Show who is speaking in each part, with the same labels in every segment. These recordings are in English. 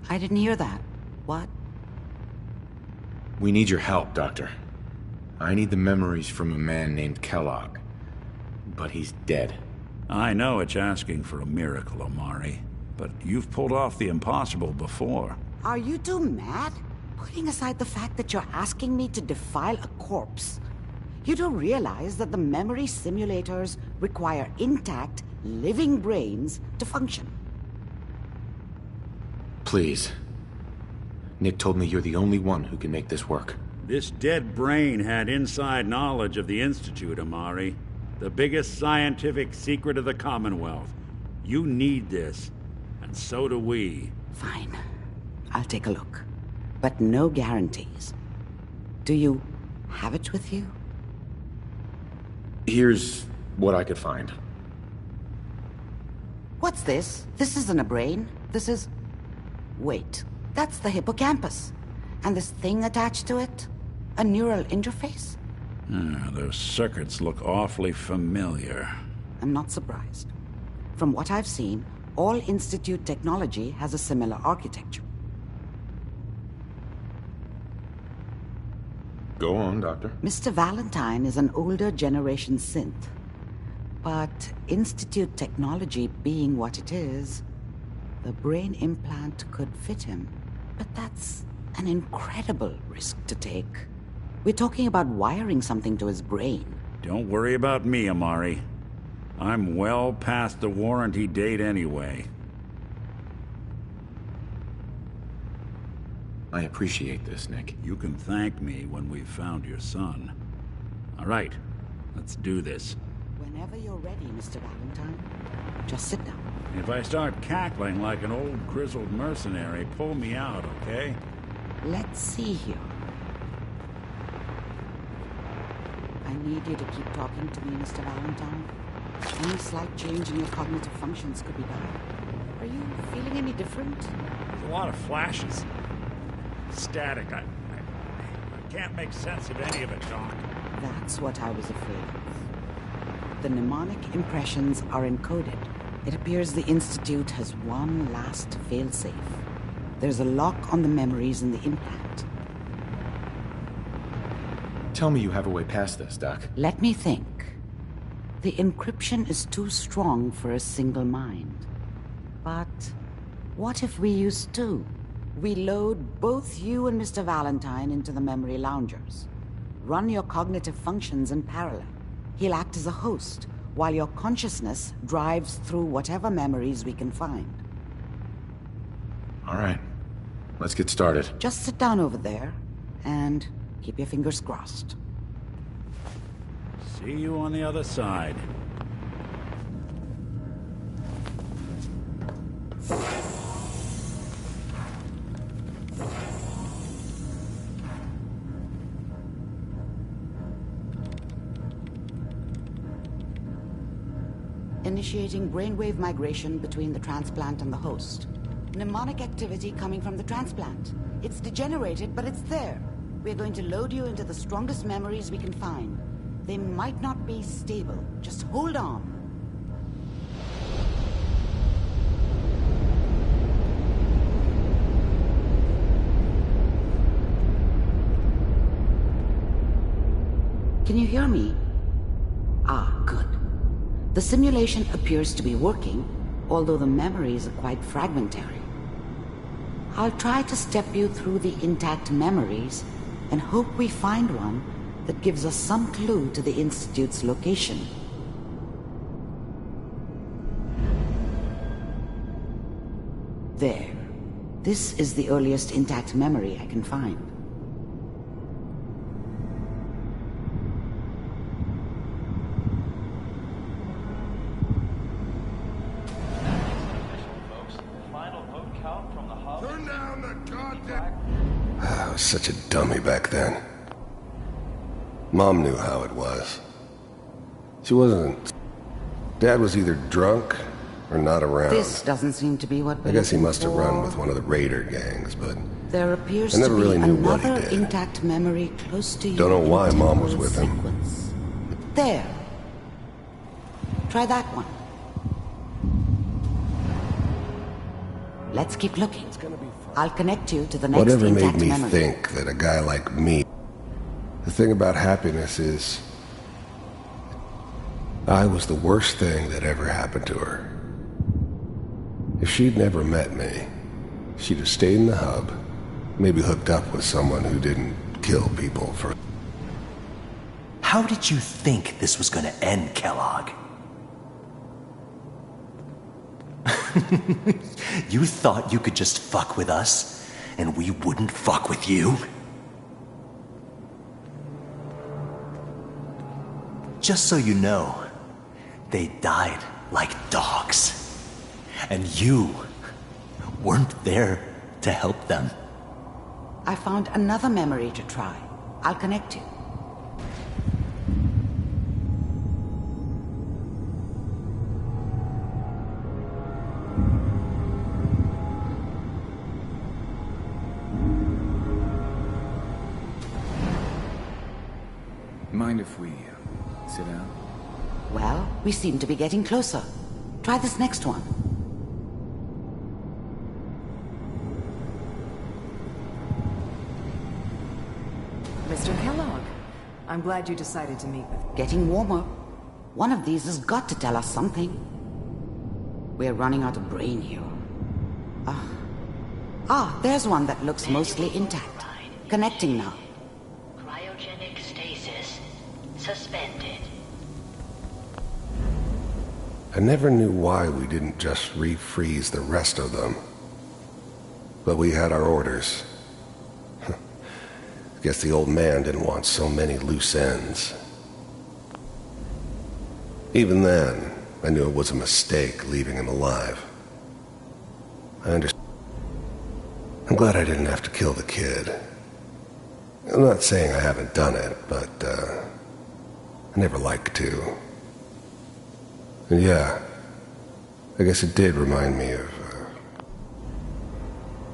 Speaker 1: I didn't hear that. What?
Speaker 2: We need your help, Doctor. I need the memories from a man named Kellogg. But he's dead.
Speaker 3: I know it's asking for a miracle, Amari. But you've pulled off the impossible before.
Speaker 1: Are you two mad? Putting aside the fact that you're asking me to defile a corpse, you do realize that the memory simulators require intact, living brains to function.
Speaker 2: Please. Nick told me you're the only one who can make this work.
Speaker 3: This dead brain had inside knowledge of the Institute, Amari. The biggest scientific secret of the Commonwealth. You need this, and so do we.
Speaker 1: Fine. I'll take a look. But no guarantees. Do you have it with you?
Speaker 2: Here's what I could find.
Speaker 1: What's this? This isn't a brain. This is... Wait. That's the hippocampus. And this thing attached to it? A neural interface?
Speaker 3: Those circuits look awfully familiar.
Speaker 1: I'm not surprised. From what I've seen, all Institute technology has a similar architecture.
Speaker 2: Go on, Doctor.
Speaker 1: Mr. Valentine is an older generation synth. But Institute technology being what it is, the brain implant could fit him. But that's an incredible risk to take. We're talking about wiring something to his brain.
Speaker 3: Don't worry about me, Amari. I'm well past the warranty date anyway.
Speaker 2: I appreciate this, Nick.
Speaker 3: You can thank me when we've found your son. All right, let's do this.
Speaker 1: Whenever you're ready, Mr. Valentine. Just sit down.
Speaker 3: If I start cackling like an old grizzled mercenary, pull me out, okay?
Speaker 1: Let's see here. I need you to keep talking to me, Mr. Valentine. Any slight change in your cognitive functions could be bad. Are you feeling any different?
Speaker 3: There's a lot of flashes. Static. I can't make sense of any of it, Doc.
Speaker 1: That's what I was afraid of. The mnemonic impressions are encoded. It appears the Institute has one last failsafe. There's a lock on the memories in the implant.
Speaker 2: Tell me you have a way past this, Doc.
Speaker 1: Let me think. The encryption is too strong for a single mind. But what if we use two? We load both you and Mr. Valentine into the memory loungers. Run your cognitive functions in parallel. He'll act as a host, while your consciousness drives through whatever memories we can find.
Speaker 2: All right. Let's get started.
Speaker 1: Just sit down over there, and keep your fingers crossed.
Speaker 3: See you on the other side.
Speaker 1: Initiating brainwave migration between the transplant and the host. Mnemonic activity coming from the transplant. It's degenerated, but it's there. We're going to load you into the strongest memories we can find. They might not be stable. Just hold on. Can you hear me? Ah, good. The simulation appears to be working, although the memories are quite fragmentary. I'll try to step you through the intact memories and hope we find one that gives us some clue to the Institute's location. There. This is the earliest intact memory I can find.
Speaker 4: I was such a dummy back then. Mom knew how it was. She wasn't... Dad was either drunk or not around.
Speaker 1: This doesn't seem to be what
Speaker 4: I guess he must have run with one of the raider gangs, but...
Speaker 1: There appears
Speaker 4: I never
Speaker 1: to be
Speaker 4: really knew what he
Speaker 1: another
Speaker 4: did.
Speaker 1: intact memory close to you.
Speaker 4: Don't know why
Speaker 1: in
Speaker 4: Mom was
Speaker 1: temporal
Speaker 4: with him.
Speaker 1: sequence. There. Try that one. Let's keep looking. I'll connect you to the next
Speaker 4: Whatever made
Speaker 1: intact
Speaker 4: me
Speaker 1: memory.
Speaker 4: think that a guy like me... The thing about happiness is... I was the worst thing that ever happened to her. If she'd never met me, she'd have stayed in the hub, maybe hooked up with someone who didn't kill people for...
Speaker 5: How did you think this was gonna end, Kellogg? You thought you could just fuck with us, and we wouldn't fuck with you? Just so you know, they died like dogs. And you weren't there to help them.
Speaker 1: I found another memory to try. I'll connect you.
Speaker 2: Mind if we sit down?
Speaker 1: Well, we seem to be getting closer. Try this next one.
Speaker 6: Mr. Kellogg, I'm glad you decided to meet with me.
Speaker 1: Getting warmer. One of these has got to tell us something. We're running out of brain here. There's one that looks mostly intact. Connecting now.
Speaker 7: Cryogenic stasis suspended.
Speaker 4: I never knew why we didn't just refreeze the rest of them. But we had our orders. Guess the old man didn't want so many loose ends. Even then, I knew it was a mistake leaving him alive. I understand. I'm glad I didn't have to kill the kid. I'm not saying I haven't done it, but, I never liked to. And yeah, I guess it did remind me of,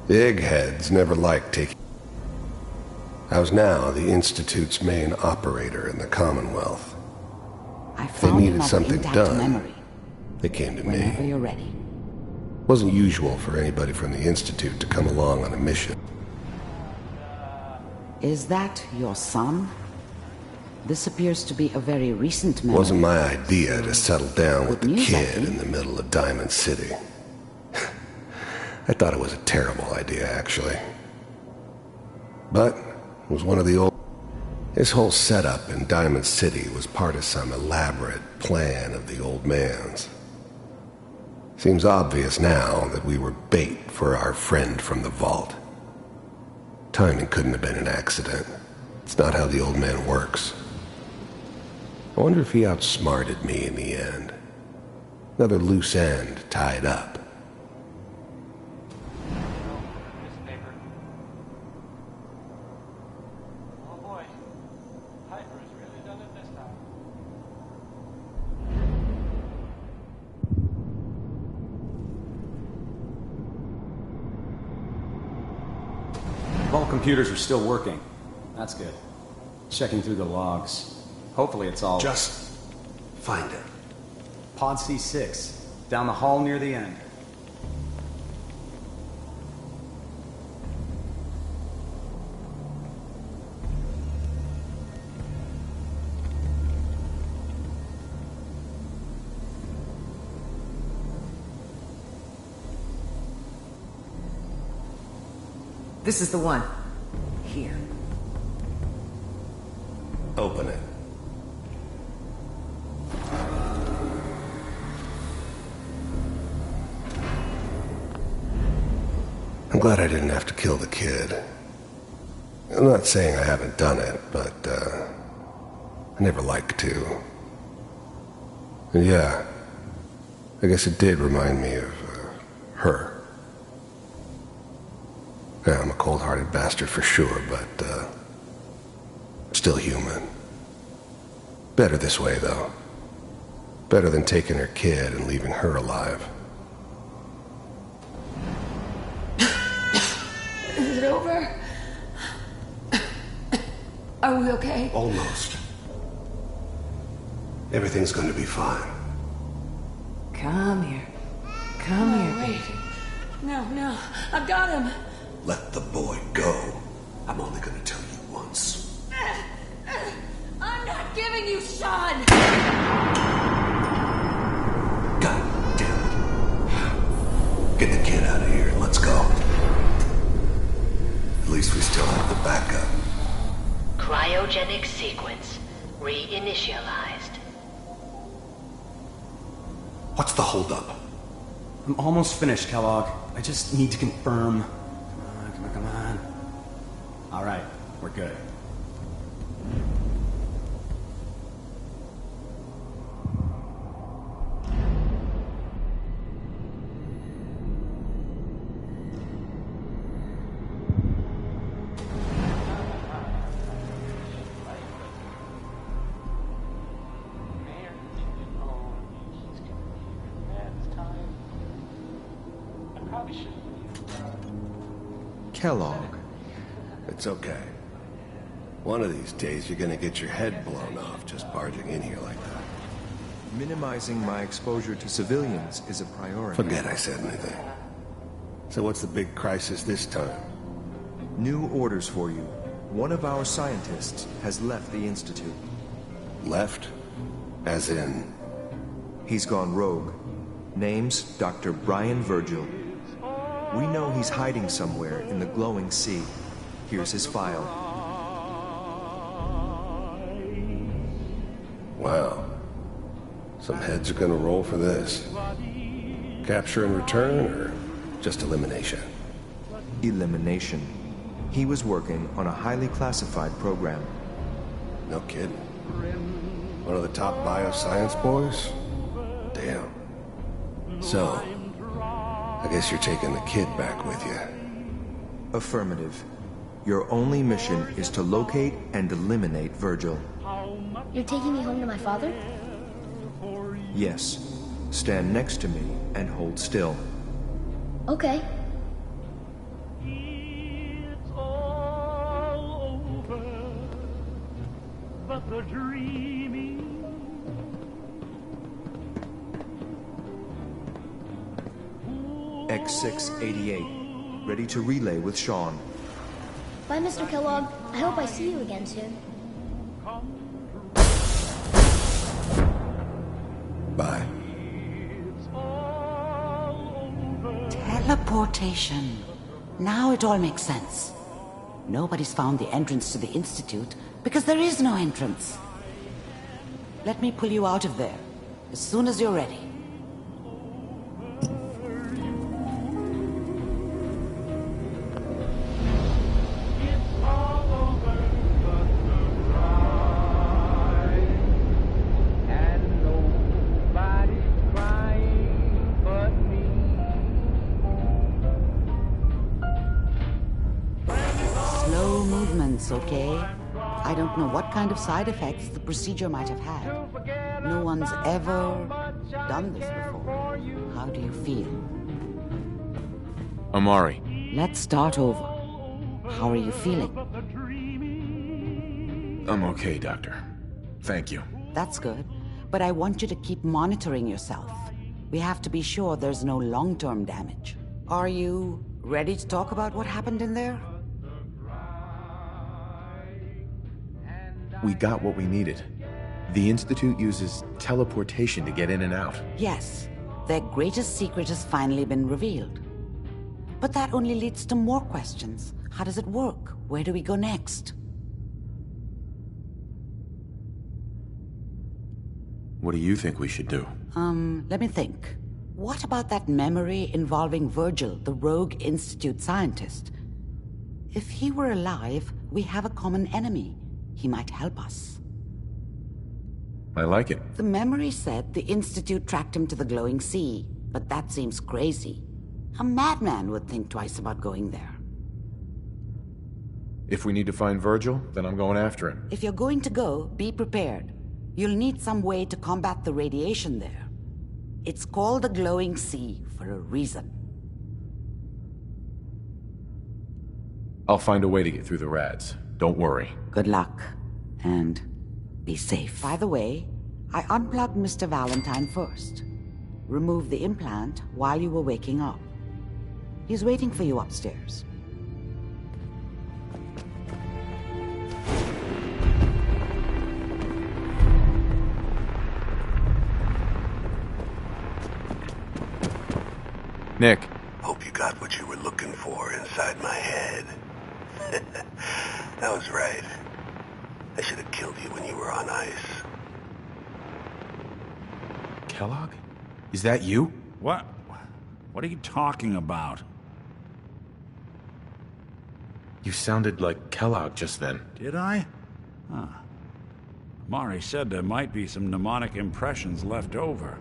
Speaker 4: the eggheads never liked taking... I was now the Institute's main operator in the Commonwealth.
Speaker 1: I
Speaker 4: If they
Speaker 1: found
Speaker 4: needed
Speaker 1: another
Speaker 4: something
Speaker 1: intact
Speaker 4: done,
Speaker 1: memory.
Speaker 4: they came to
Speaker 1: Whenever
Speaker 4: me.
Speaker 1: you're ready.
Speaker 4: It wasn't usual for anybody from the Institute to come along on a mission.
Speaker 1: Is that your son? This appears to be a very recent
Speaker 4: It
Speaker 1: memory.
Speaker 4: wasn't my idea to settle down with
Speaker 1: Good
Speaker 4: the
Speaker 1: news, I
Speaker 4: kid
Speaker 1: think.
Speaker 4: in the middle of Diamond City. I thought it was a terrible idea, actually. But it was one of the old... This whole setup in Diamond City was part of some elaborate plan of the old man's. Seems obvious now that we were bait for our friend from the vault. Timing couldn't have been an accident. It's not how the old man works. I wonder if he outsmarted me in the end. Another loose end tied up.
Speaker 8: Oh boy, Piper has really done it this time.
Speaker 9: Vault computers are still working. That's good. Checking through the logs. Hopefully it's all...
Speaker 4: Just find it.
Speaker 9: Pod C6. Down the hall near the end.
Speaker 6: This is the one. Here.
Speaker 4: Open it. I'm glad I didn't have to kill the kid. I'm not saying I haven't done it, but, I never liked to. And yeah, I guess it did remind me of, her. Yeah, I'm a cold-hearted bastard for sure, but, still human. Better this way, though. Better than taking her kid and leaving her alive.
Speaker 6: Is it over? Are we okay?
Speaker 4: Almost. Everything's going to be fine.
Speaker 6: Come here. Come here, baby. No, I've got him.
Speaker 4: Let the boy go. I'm only gonna tell you once.
Speaker 6: I'm not giving you Sean!
Speaker 4: God damn it. Get the kid out of here and let's go. At least we still have the backup.
Speaker 7: Cryogenic sequence reinitialized.
Speaker 4: What's the holdup?
Speaker 9: I'm almost finished, Kellogg. I just need to confirm. Come on. All right, we're good.
Speaker 10: Kellogg.
Speaker 4: It's okay. One of these days you're gonna get your head blown off just barging in here like that.
Speaker 10: Minimizing my exposure to civilians is a priority.
Speaker 4: Forget I said anything. So what's the big crisis this time?
Speaker 10: New orders for you. One of our scientists has left the Institute.
Speaker 4: Left? As in?
Speaker 10: He's gone rogue. Name's Dr. Brian Virgil. We know he's hiding somewhere in the glowing sea. Here's his file.
Speaker 4: Wow. Some heads are gonna roll for this. Capture and return, or just elimination?
Speaker 10: Elimination. He was working on a highly classified program.
Speaker 4: No kidding. One of the top bioscience boys? Damn. So, I guess you're taking the kid back with you.
Speaker 10: Affirmative. Your only mission is to locate and eliminate Virgil.
Speaker 11: You're taking me home to my father?
Speaker 10: Yes. Stand next to me and hold still.
Speaker 11: Okay.
Speaker 8: It's all over, but the dreaming.
Speaker 10: X688. Ready to relay with Sean.
Speaker 11: Bye, Mr. Kellogg. I hope I see you again soon.
Speaker 4: Bye.
Speaker 1: Teleportation. Now it all makes sense. Nobody's found the entrance to the Institute because there is no entrance. Let me pull you out of there as soon as you're ready. Okay? I don't know what kind of side effects the procedure might have had. No one's ever done this before. How do you feel?
Speaker 2: Amari.
Speaker 1: Let's start over. How are you feeling?
Speaker 2: I'm okay, Doctor. Thank you.
Speaker 1: That's good. But I want you to keep monitoring yourself. We have to be sure there's no long-term damage. Are you ready to talk about what happened in there?
Speaker 2: We got what we needed. The Institute uses teleportation to get in and out.
Speaker 1: Yes. Their greatest secret has finally been revealed. But that only leads to more questions. How does it work? Where do we go next?
Speaker 2: What do you think we should do?
Speaker 1: Let me think. What about that memory involving Virgil, the rogue Institute scientist? If he were alive, we have a common enemy. He might help us.
Speaker 2: I like it.
Speaker 1: The memory said the Institute tracked him to the glowing sea, but that seems crazy. A madman would think twice about going there.
Speaker 2: If we need to find Virgil, then I'm going after him.
Speaker 1: If you're going to go, be prepared. You'll need some way to combat the radiation there. It's called the glowing sea for a reason.
Speaker 2: I'll find a way to get through the rads. Don't worry.
Speaker 1: Good luck. And be safe. By the way, I unplugged Mr. Valentine first. Removed the implant while you were waking up. He's waiting for you upstairs.
Speaker 2: Nick.
Speaker 4: Hope you got what you were looking for inside my head. That was right. I should have killed you when you were on ice.
Speaker 2: Kellogg? Is that you?
Speaker 3: What? What are you talking about?
Speaker 2: You sounded like Kellogg just then.
Speaker 3: Did I? Huh. Mari said there might be some mnemonic impressions left over.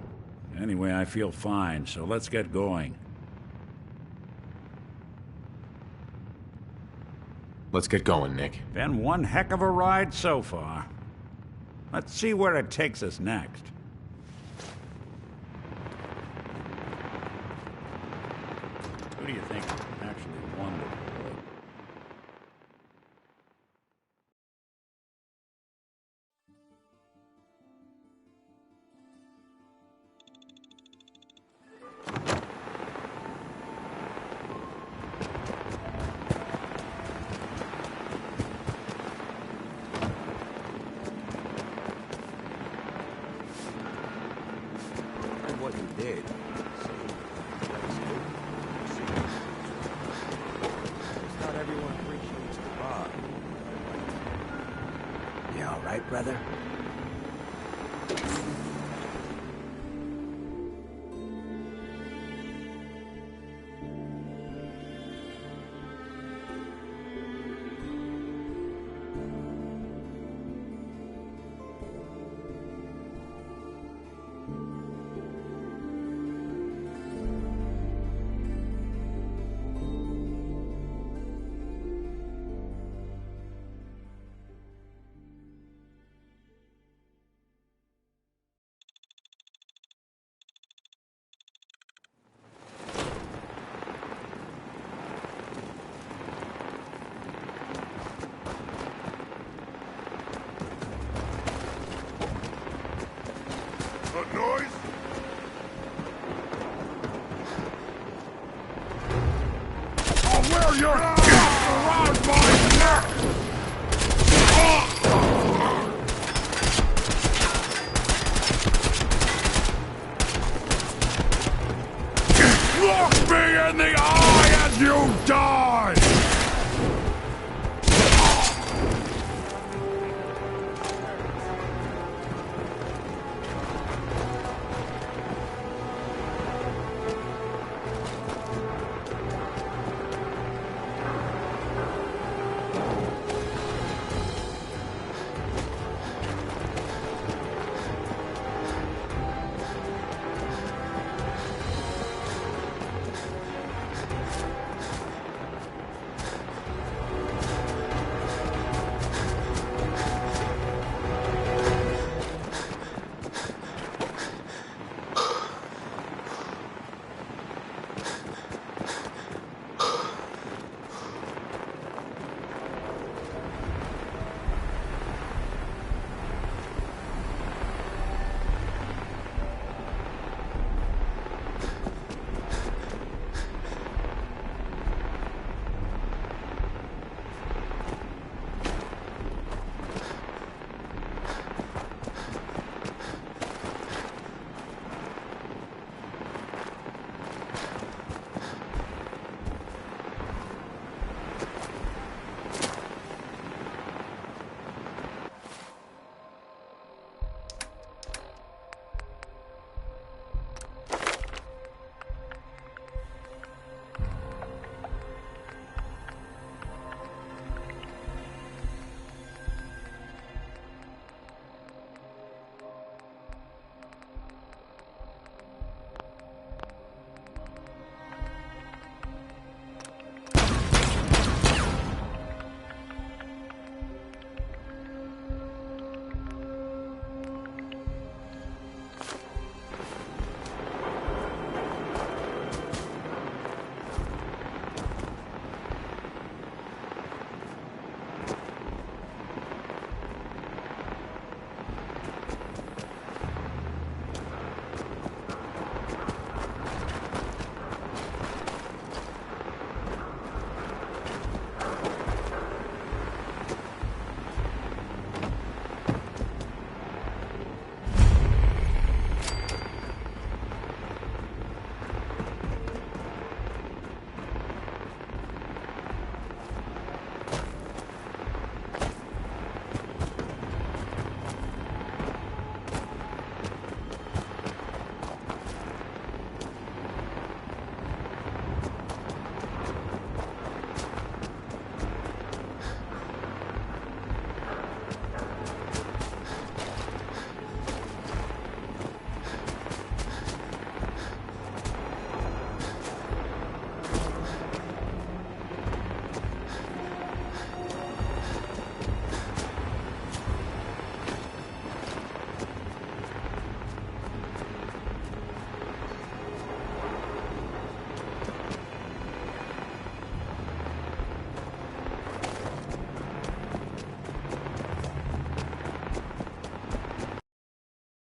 Speaker 3: Anyway, I feel fine, so let's get going.
Speaker 2: Let's get going, Nick.
Speaker 3: Been one heck of a ride so far. Let's see where it takes us next. Who do you think actually won the war?
Speaker 12: What you did. Not everyone appreciates the bar. You all right, brother?
Speaker 4: Noise?
Speaker 13: I'll wear your around my neck! Look me in the eye as you die!